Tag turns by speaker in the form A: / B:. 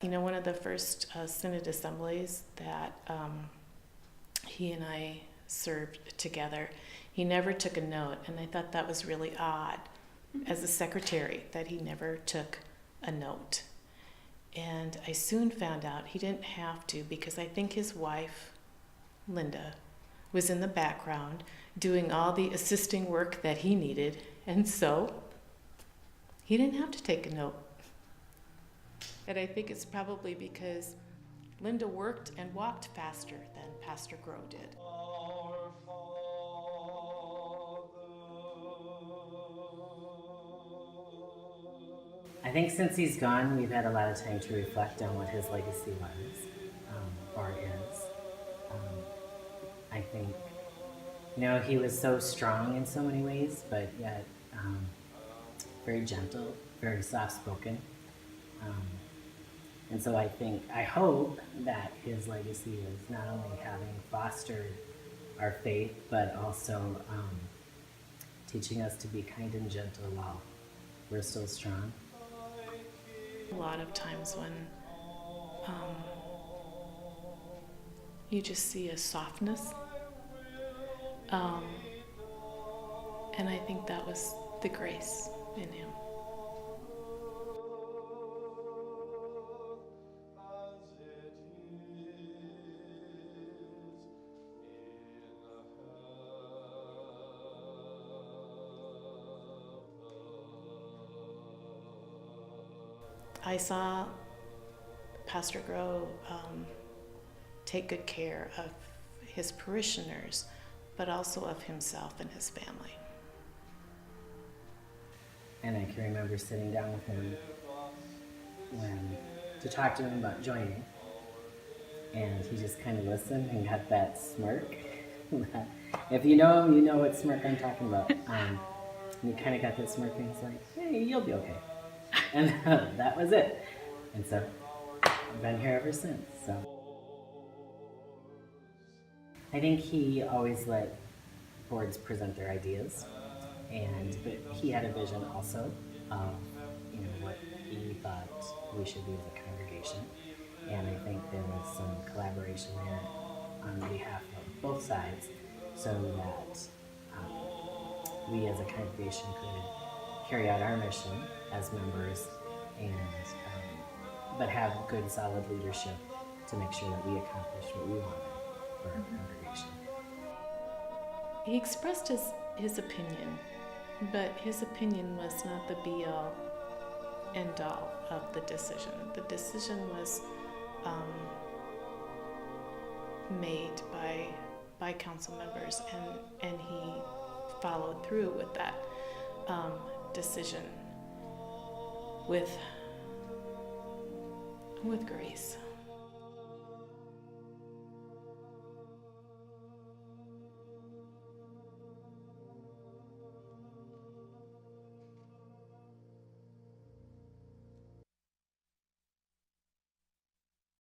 A: One of the first Synod assemblies that he and I served together, he never took a note, and I thought that was really odd as a secretary, that he never took a note. And I soon found out he didn't have to, because I think his wife, Linda, was in the background doing all the assisting work that he needed, and so he didn't have to take a note. And I think it's probably because Linda worked and walked faster than Pastor Groe did.
B: I think since he's gone, we've had a lot of time to reflect on what his legacy was, or is. I think, he was so strong in so many ways, but yet very gentle, very soft-spoken. And so I hope that his legacy is not only having fostered our faith, but also teaching us to be kind and gentle while we're still strong.
A: A lot of times when you just see a softness, and I think that was the grace in him. I saw Pastor Groe take good care of his parishioners, but also of himself and his family.
B: And I can remember sitting down with him to talk to him about joining, and he just kind of listened and got that smirk. If you know him, you know what smirk I'm talking about. And he kind of got that smirk, and he's like, "Hey, you'll be okay." And that was it. And so I've been here ever since. So I think he always let boards present their ideas, but he had a vision also of what he thought we should be as a congregation. And I think there was some collaboration there on behalf of both sides, so that we as a congregation could carry out our mission as members, but have good, solid leadership to make sure that we accomplish what we wanted for our congregation.
A: He expressed his opinion, but his opinion was not the be-all, end-all of the decision. The decision was made by council members, and he followed through with that decision with grace.